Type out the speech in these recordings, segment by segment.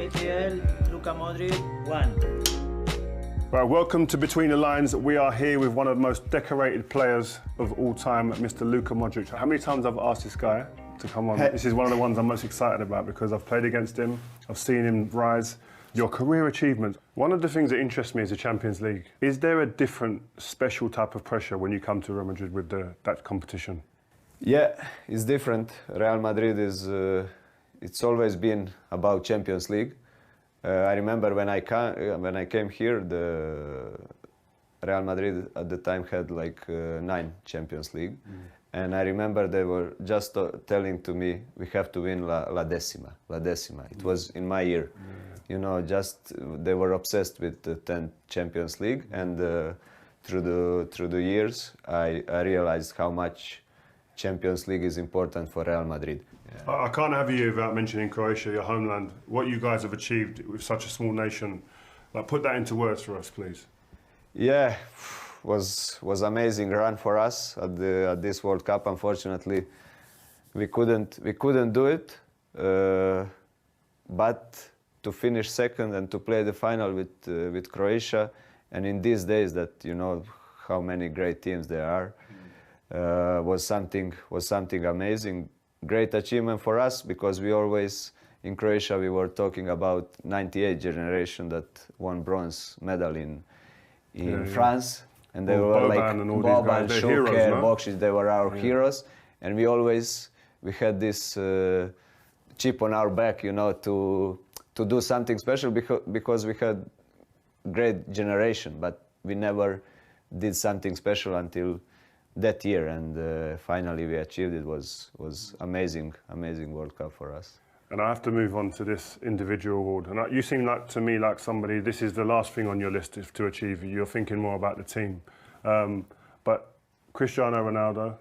Luka Modric, 1. Right, welcome to Between the Lines. We are here with one of the most decorated players of all time, Mr. Luka Modric. How many times I've asked this guy to come on? This is one of the ones I'm most excited about because I've played against him, I've seen him rise. Your career achievements. One of the things that interests me is the Champions League. Is there a different, special type of pressure when you come to Real Madrid with that competition? Yeah, it's different. Real Madrid is, it's always been about Champions League. I remember when I came here, the Real Madrid at the time had like 9 Champions League. And I remember they were just telling to me, we have to win La Décima. It was in my year. You know, just they were obsessed with the 10th Champions League, and through the years, I realized how much Champions League is important for Real Madrid. Yeah. I can't have you without mentioning Croatia, your homeland. What you guys have achieved with such a small nation, like put that into words for us, please. Yeah, was amazing run for us at this World Cup. Unfortunately, we couldn't do it, but to finish second and to play the final with Croatia, and in these days that you know how many great teams there are, was something amazing, great achievement for us, because we always in Croatia we were talking about '98 generation that won bronze medal in France, and they were like Boban, Šuker, Bokšić, they were our heroes, and we had this chip on our back, you know, to do something special because we had great generation, but we never did something special until that year, and finally we achieved it. Was amazing World Cup for us. And I have to move on to this individual award. And you seem like to me like somebody, this is the last thing on your list to achieve. You're thinking more about the team. But Cristiano Ronaldo,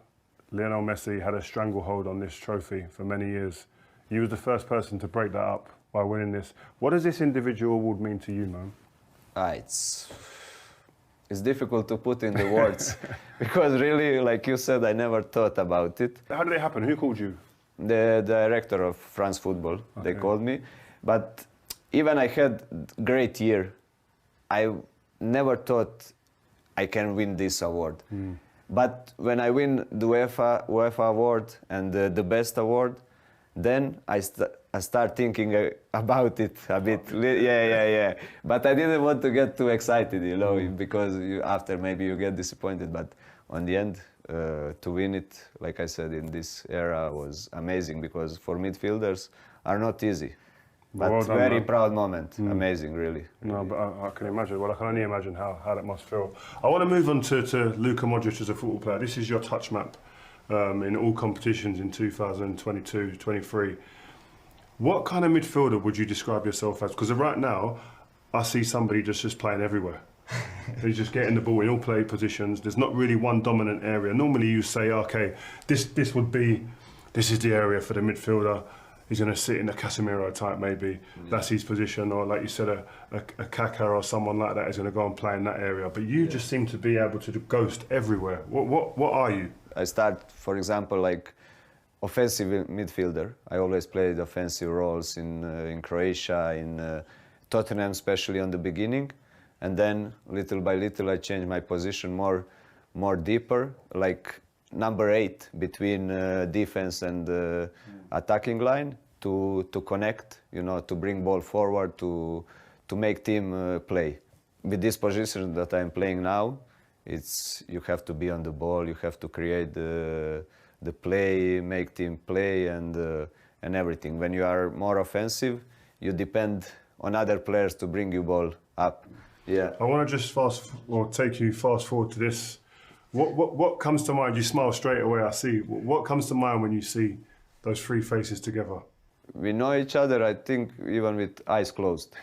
Lionel Messi had a stranglehold on this trophy for many years. You were the first person to break that up by winning this. What does this individual award mean to you, man? It's difficult to put in the words because really, like you said, I never thought about it. How did it happen? Who called you? The director of France Football, they called me. But even I had great year, I never thought I can win this award. But when I win the UEFA award and the best award, then I start thinking about it a bit. Yeah. But I didn't want to get too excited, you know, because after maybe you get disappointed. But on the end, to win it, like I said, in this era was amazing, because for midfielders are not easy. But well done, very man. Proud moment. Amazing, really. No, but I can imagine. Well, I can only imagine how that must feel. I want to move on to Luka Modric as a football player. This is your touch map in all competitions in 2022-23. What kind of midfielder would you describe yourself as? Because right now, I see somebody just playing everywhere. He's just getting the ball in all play positions. There's not really one dominant area. Normally you say, okay, this is the area for the midfielder. He's going to sit in a Casemiro type maybe. That's his position. Or like you said, a Kaka or someone like that is going to go and play in that area. But you just seem to be able to ghost everywhere. What are you? I start, for example, like offensive midfielder. I always played offensive roles in Croatia, in Tottenham, especially on the beginning. And then little by little I changed my position more deeper, like number 8 between defense and attacking line to connect, you know, to bring ball forward, to make team play. With this position that I'm playing now, you have to be on the ball, you have to create the play, make team play, and everything. When you are more offensive, you depend on other players to bring you ball up. Yeah. I want to just take you fast forward to this. What comes to mind? You smile straight away, I see. What comes to mind when you see those 3 faces together? We know each other, I think, even with eyes closed.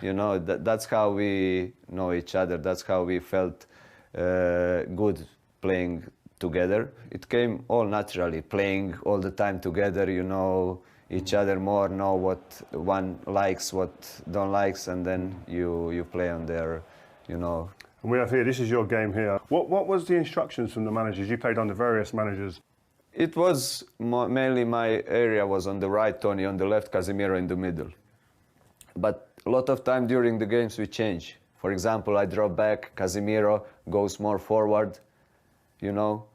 You know, that's how we know each other. That's how we felt good playing together. It came all naturally, playing all the time together, you know each other more, know what one likes, what don't likes, and then you play on there, you know. And we have here, this is your game here. What was the instructions from the managers? You played under various managers. It was mainly my area was on the right, Tony on the left, Casemiro in the middle. But a lot of time during the games we change. For example, I drop back, Casemiro goes more forward, you know.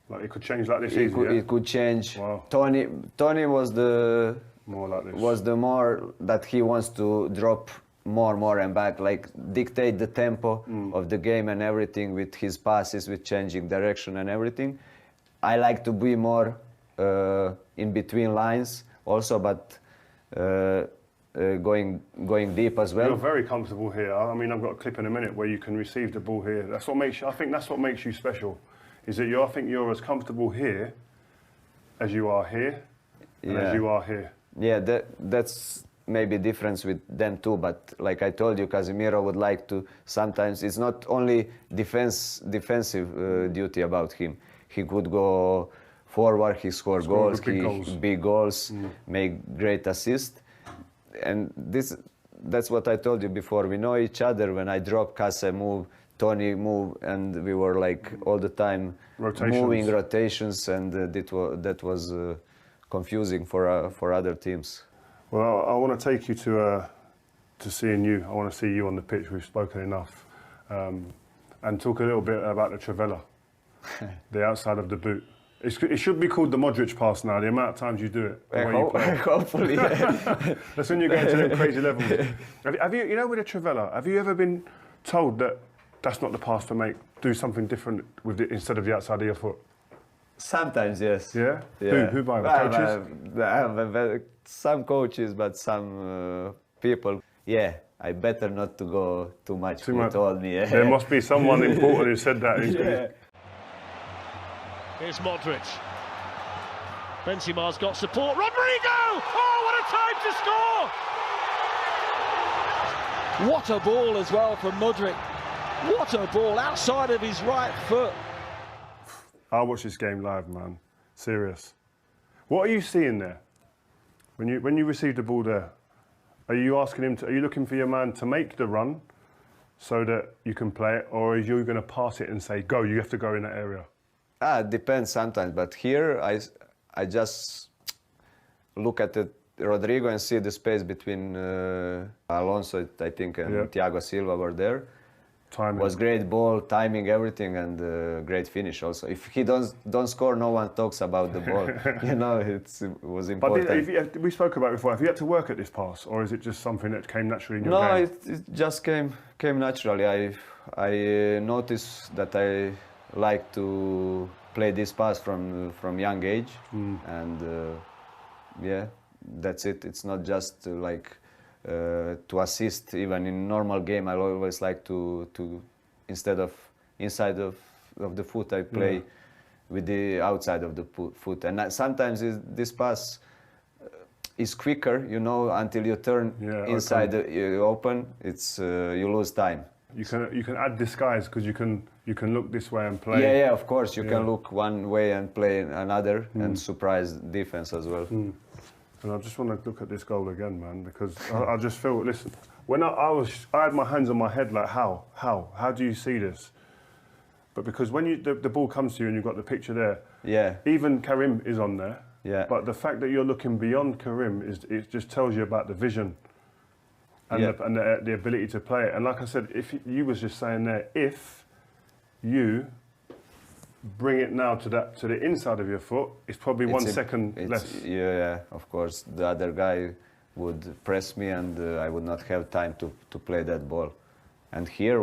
Like it could change like this easy, yeah? It could change. Wow. Tony was the More like this. was the more that he wants to drop more and back, like dictate the tempo of the game and everything with his passes, with changing direction and everything. I like to be more in between lines also, but going deep as well. You're very comfortable here. I mean, I've got a clip in a minute where you can receive the ball here. That's what makes you, I think that's what makes you special. Is that I think you're as comfortable here as you are here and as you are here. Yeah, that's maybe difference with them too, but like I told you, Casemiro would like to, sometimes it's not only defensive duty about him. He could go forward, he score goals, big goals, make great assists. And that's what I told you before. We know each other. When I drop, Case move, Tony move, and we were like all the time moving rotations, and that was confusing for other teams. Well, I want to take you to seeing you. I want to see you on the pitch. We've spoken enough, and talk a little bit about the Trivela, the outside of the boot. It should be called the Modric pass now. The amount of times you do it. Hopefully, yeah. That's when you get to them crazy levels. Have you, you know, with the Trivela, have you ever been told that that's not the pass to make? Do something different with it instead of the outside of your foot. Sometimes, yes. Yeah. Yeah. Who by coaches? Some coaches, but some people. Yeah, I better not to go too much. He told me. Yeah. There must be someone important who said that. Yeah. Here's Modric. Benzema's got support. Rodrigo! Oh, what a time to score! What a ball as well from Modric. What a ball outside of his right foot. I'll watch this game live, man. Serious. What are you seeing there? When you receive the ball there, are you asking him to? Are you looking for your man to make the run so that you can play it, or are you going to pass it and say, "Go"? You have to go in that area. It depends sometimes, but here I just look at Rodrigo and see the space between Alonso, I think, and Thiago Silva were there. Timing. Was great ball, timing, everything, and great finish also. If he don't score, no one talks about the ball. You know, it was important. But we spoke about it before. Have you had to work at this pass, or is it just something that came naturally in your game? No, it just came naturally. I noticed that I like to play this pass from young age, and yeah, that's it. It's not just like to assist. Even in normal game, I always like to instead of inside of the foot, I play with the outside of the foot. And sometimes this pass is quicker, you know, until you turn inside, you open. It's you lose time. You can add disguise because you can look this way and play. Yeah, of course. You can look one way and play another and surprise defense as well. And I just want to look at this goal again, man, because I just feel, listen, when I had my hands on my head, like, how do you see this? But because when the ball comes to you and you've got the picture there, even Karim is on there. Yeah. But the fact that you're looking beyond Karim it just tells you about the vision and the ability to play it. And like I said, if you was just saying there, if you bring it now to the inside of your foot, it's probably 1 second less. Yeah, of course. The other guy would press me and I would not have time to play that ball. And here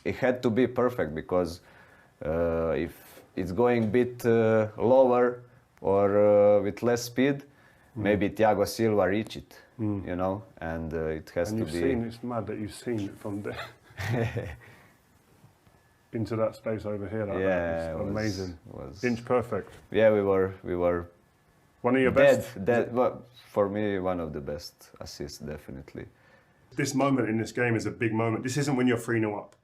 it had to be perfect, because if it's going a bit lower or with less speed, maybe Thiago Silva reach it, you know, and it has to be. It's mad that you've seen it from there. Into that space over here, like that. It's amazing. Inch perfect. Yeah, we were one of your best. Well, for me, one of the best assists, definitely. This moment in this game is a big moment. This isn't when you're 3-0 up.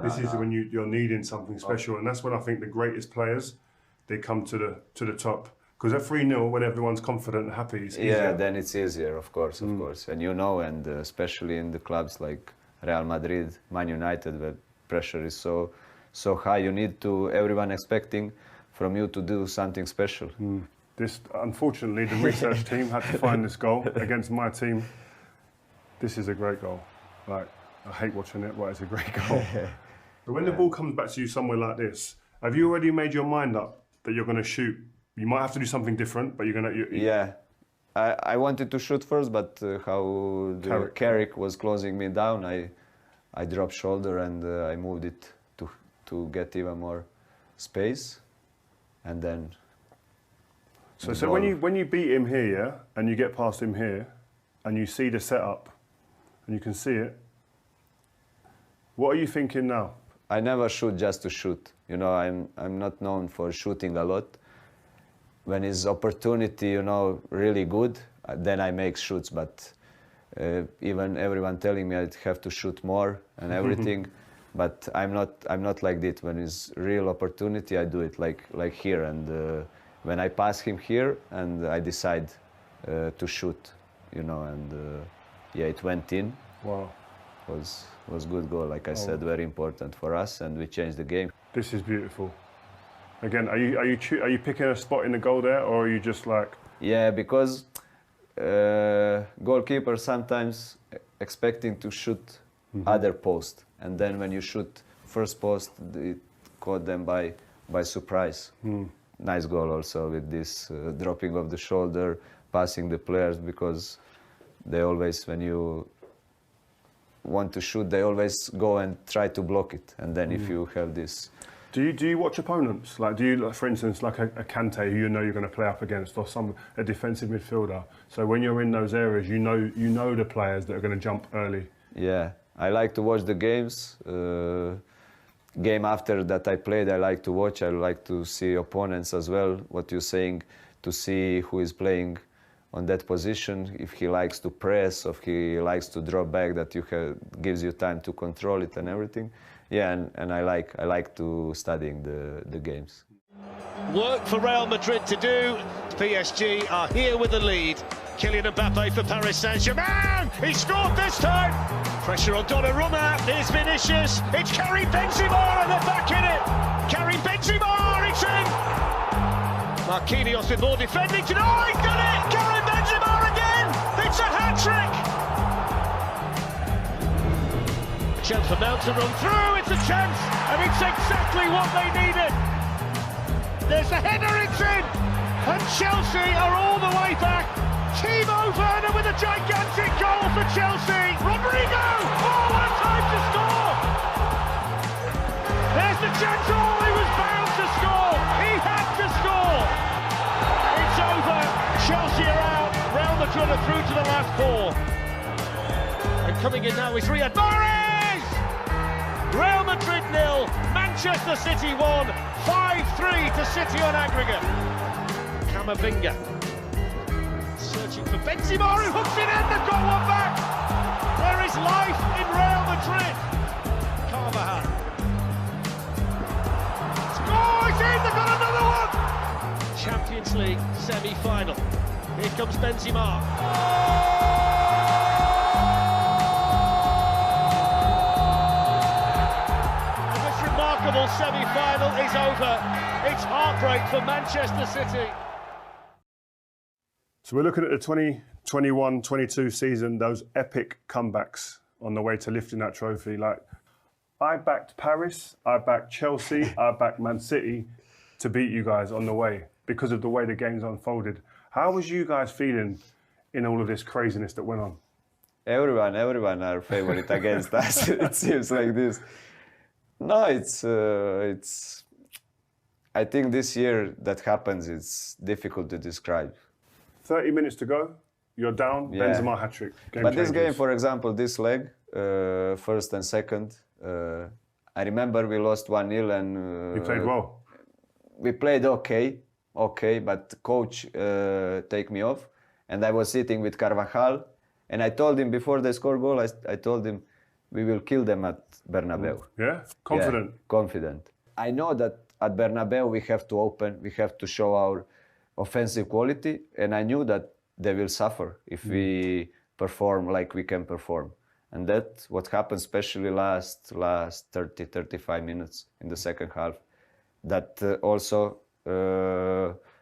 This is when you're needing something special, and that's when I think the greatest players, they come to the top. Because at 3-0, when everyone's confident and happy, it's easier. Yeah, then it's easier, of course. And you know, and especially in the clubs like Real Madrid, Man United, where pressure is so high, you need everyone expecting from you to do something special. Unfortunately, the research team had to find this goal against my team. This is a great goal. Like, I hate watching it, but it's a great goal. But when the ball comes back to you somewhere like this, have you already made your mind up that you're going to shoot? You might have to do something different, but you're going to... Yeah. I wanted to shoot first, but how the Carrick was closing me down, I dropped shoulder and I moved it to get even more space, and then. So when you beat him here, yeah, and you get past him here, and you see the setup, and you can see it, what are you thinking now? I never shoot just to shoot. You know, I'm not known for shooting a lot. When it's opportunity, you know, really good, then I make shoots. But even everyone telling me I have to shoot more and everything, but I'm not like that. When it's real opportunity, I do it like here. And when I pass him here, and I decide to shoot, you know, and yeah, it went in. Wow, was good goal. Like I said, very important for us, and we changed the game. This is beautiful. Again, are you picking a spot in the goal there, or are you just like? Yeah, because goalkeeper sometimes expecting to shoot other post, and then when you shoot first post, it caught them by surprise. Nice goal also with this dropping of the shoulder, passing the players, because they always, when you want to shoot, they always go and try to block it, and then if you have this. Do you watch opponents? Like, do you, like, for instance, like a Kante, who you know you're going to play up against, or a defensive midfielder? So when you're in those areas, you know the players that are going to jump early. Yeah, I like to watch the games. Game after that I played, I like to watch. I like to see opponents as well. What you're saying, to see who is playing on that position. If he likes to press, or if he likes to drop back, that gives you time to control it and everything. Yeah, and I like to studying the games. Work for Real Madrid to do. PSG are here with the lead. Kylian Mbappe for Paris Saint-Germain. He scored this time. Pressure on Donnarumma. Here's Vinicius. It's Karim Benzema, and they're back in it. Karim Benzema, it's in. Marquinhos with more defending. Oh, he's done it. Karim Benzema again. It's a hat-trick. Chance for Mount to run through, it's a chance, and it's exactly what they needed. There's the header, it's in, and Chelsea are all the way back. Timo Werner with a gigantic goal for Chelsea. Rodrigo, oh, what a time to score! There's the chance, oh, he was bound to score, he had to score. It's over, Chelsea are out, Real Madrid are through to the last four. And coming in now is Riyad Mahrez! Real Madrid 0, Manchester City 1, 5-3 to City on aggregate. Camavinga searching for Benzema, who hooks it in, they've got one back. There is life in Real Madrid. Carvajal. Oh, it's in, they've got another one. Champions League semi-final. Here comes Benzema. Remarkable semi-final is over. It's heartbreak for Manchester City. So we're looking at the 2021-22 season, those epic comebacks on the way to lifting that trophy. Like, I backed Paris, I backed Chelsea, I backed Man City to beat you guys on the way because of the way the games unfolded. How was you guys feeling in all of this craziness that went on? Everyone are favorite against us. It seems like this. No, it's. I think this year that happens, it's difficult to describe. 30 minutes to go, you're down, Yeah. Benzema hat-trick. But this game, for example, this leg, first and second, I remember we lost 1-0 and... You played well. We played okay, but coach take me off, and I was sitting with Carvajal, and I told him before they score goal, I told him, we will kill them at Bernabeu. Yeah? Confident? Yeah, confident. I know that at Bernabeu we have to open, we have to show our offensive quality, and I knew that they will suffer if we perform like we can perform. And that's what happened, especially last 30-35 minutes in the second half. That also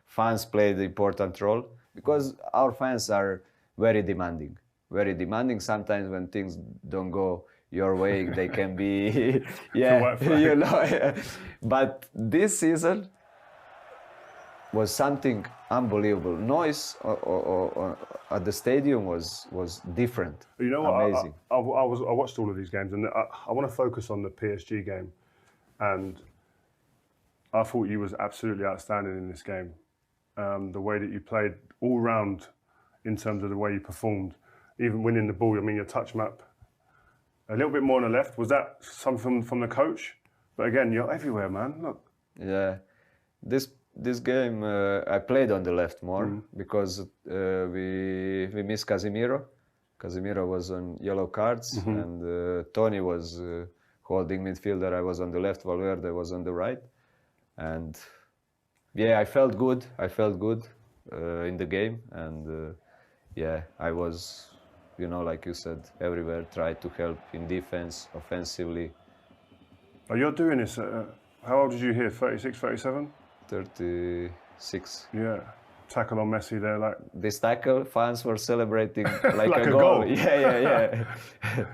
fans played an important role, because our fans are very demanding. very demanding. Sometimes when things don't go your way, they can be, yeah, you know. But this season was something unbelievable. Noise at the stadium was different. You know amazing. what? I watched all of these games, and I want to focus on the PSG game. And I thought you was absolutely outstanding in this game. The way that you played all round, in terms of the way you performed, even winning the ball. I mean, your touch map a little bit more on the left. Was that something from the coach? But again, you're everywhere, man. Look. Yeah, this game I played on the left more because we missed Casemiro. Casemiro was on yellow cards, and Tony was holding midfielder. I was on the left, Valverde was on the right, and yeah, I felt good. I felt good in the game, and yeah, I was, you know, like you said, everywhere. Tried to help in defense, offensively. Oh, you're doing this. How old did you hear? 36, 37? 36. Yeah. Tackle on Messi there, like this tackle, fans were celebrating like, like a goal. Yeah.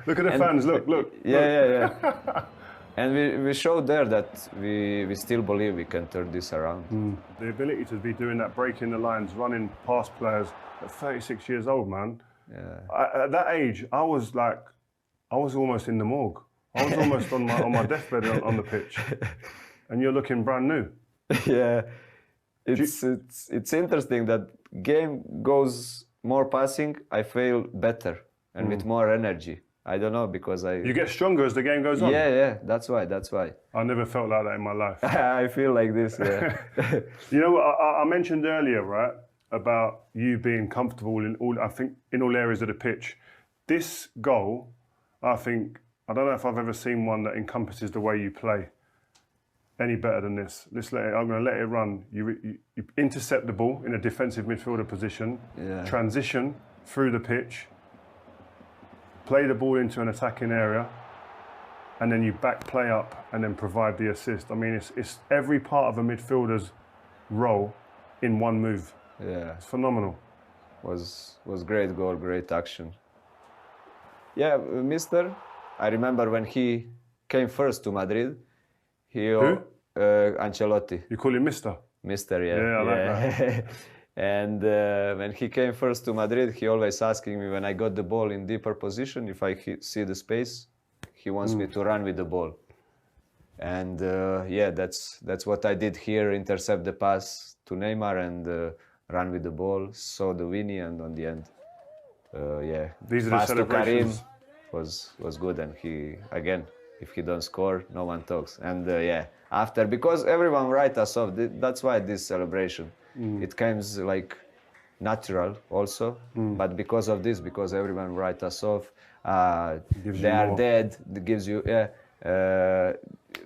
Look at the fans. Look. Yeah. And we showed there that we still believe we can turn this around. The ability to be doing that, breaking the lines, running past players at 36 years old, man. Yeah. At that age, I was almost in the morgue. I was almost on my deathbed on the pitch, and you're looking brand new. Yeah, it's interesting that game goes more passing. I feel better and with more energy. I don't know, because You get stronger as the game goes on. Yeah. That's why. I never felt like that in my life. I feel like this. Yeah. You know what I mentioned earlier, right? About you being comfortable in all areas of the pitch. This goal, I don't know if I've ever seen one that encompasses the way you play any better than this. I'm going to let it run. You intercept the ball in a defensive midfielder position, transition through the pitch, play the ball into an attacking area, and then you back play up and then provide the assist. I mean, it's every part of a midfielder's role in one move. Yeah, it's phenomenal. Was great goal, great action. Yeah, Mister. I remember when he came first to Madrid. Who? Ancelotti. You call him Mister? Mister, yeah. Yeah, I like that. And when he came first to Madrid, he always asking me when I got the ball in deeper position, if I see the space, he wants me to run with the ball. And yeah, that's what I did here, intercept the pass to Neymar and run with the ball, saw the Winnie, and on the end, yeah, these are the celebrations. Was good, and he, again, if he don't score, no one talks. And yeah, after, because everyone write us off, that's why this celebration, it comes like natural also, but because of this, because everyone write us off, they are dead, it gives you,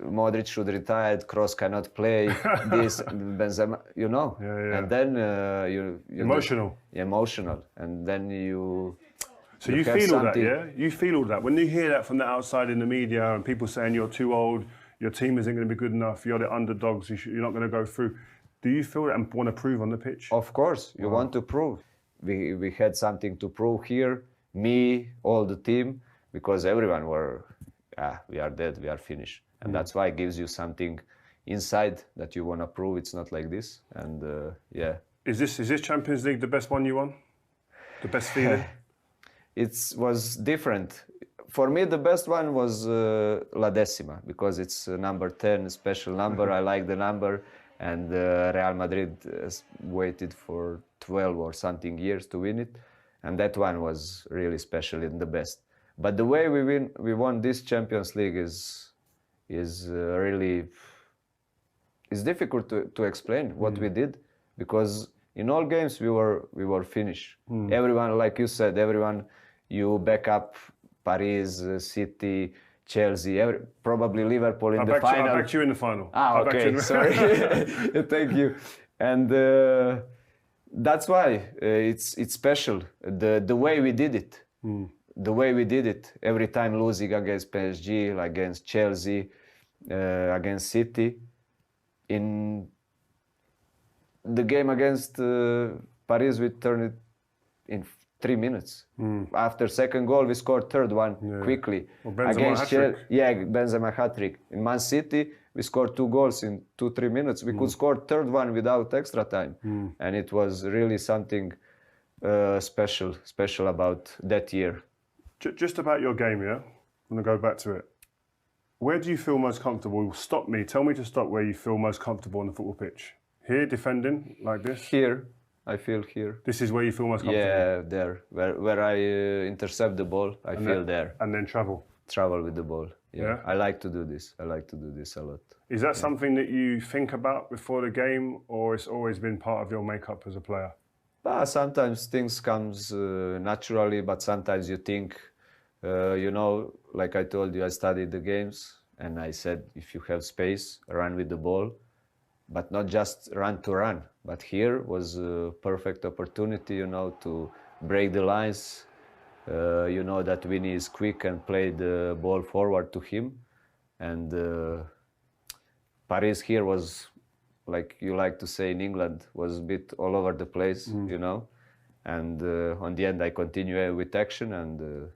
Mودريتش should retire, Kroos cannot play, this, Benzema, you know, and then you emotional, and then you. So you feel all that, yeah? You feel all that. When you hear that from the outside in the media and people saying you're too old, your team isn't going to be good enough, you're the underdogs, you're not going to go through. Do you feel that and want to prove on the pitch? Of course, you want to prove. We had something to prove here, me, all the team, because everyone were, we are dead, we are finished. And that's why it gives you something inside that you want to prove it's not like this. And yeah. Is this Champions League the best one you won? The best feeling? It was different. For me, the best one was La Decima, because it's number 10, special number. I like the number, and Real Madrid waited for 12 or something years to win it, and that one was really special and the best. But the way we won this Champions League is really, it's difficult to explain what we did, because in all games we were finished. Everyone, like you said, you back up Paris, City, Chelsea, probably Liverpool in the final. I backed you in the final. Okay, sorry. Thank you. And that's why it's special. The way we did it. The way we did it. Every time losing against PSG, against Chelsea, against City. In the game against Paris, we turned it in 3 minutes. After second goal, we scored third one quickly. Well, Benzema hat-trick. Benzema hat-trick. In Man City, we scored 2 goals in 2-3 minutes. We could score third one without extra time. And it was really something special about that year. Just about your game, yeah? I'm going to go back to it. Where do you feel most comfortable? Stop me. Tell me to stop where you feel most comfortable on the football pitch. Here, defending, like this? Here. I feel here. This is where you feel most comfortable? Yeah, there. Where I intercept the ball, I feel there. And then travel? Travel with the ball. Yeah. I like to do this. I like to do this a lot. Is that something that you think about before the game, or it's always been part of your makeup as a player? Sometimes things comes naturally, but sometimes you think, like I told you, I studied the games, and I said, if you have space, run with the ball, but not just run to run. But here was a perfect opportunity, to break the lines. That Winnie is quick and play the ball forward to him. And Paris here was, like you like to say in England, was a bit all over the place, And on the end, I continue with action and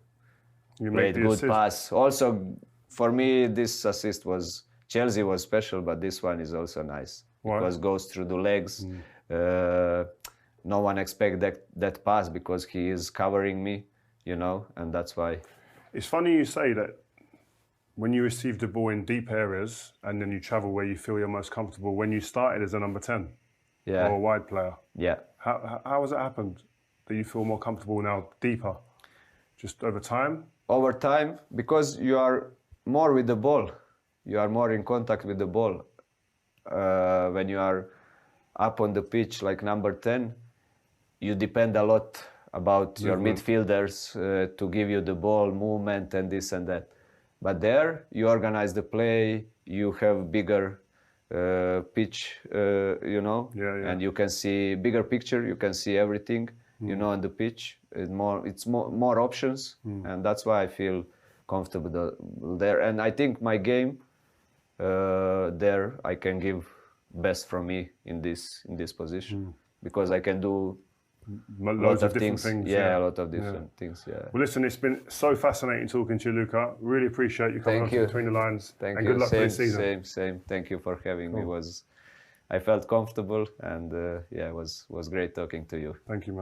played good assist. Pass. Also, for me, this assist was, Chelsea was special, but this one is also nice. Why? Because goes through the legs. No one expects that pass because he is covering me, and that's why. It's funny you say that when you receive the ball in deep areas and then you travel where you feel you're most comfortable, when you started as a number 10 or a wide player. Yeah. How has it happened that you feel more comfortable now, deeper? Just over time? Over time, because you are more with the ball. You are more in contact with the ball. When you are up on the pitch like number 10, you depend a lot about your midfielders to give you the ball, movement and this and that. But there, you organize the play, you have bigger pitch, and you can see bigger picture, you can see everything, on the pitch. It's more options, and that's why I feel comfortable there. And I think my game there, I can give best from me in this position because I can do loads of different things. Yeah, a lot of different things. Yeah. Well, listen, it's been so fascinating talking to you, Luca. Really appreciate you coming on Between the Lines. Thank and you. Good luck for this season. Same. Thank you for having me. I felt comfortable, and it was great talking to you. Thank you, man.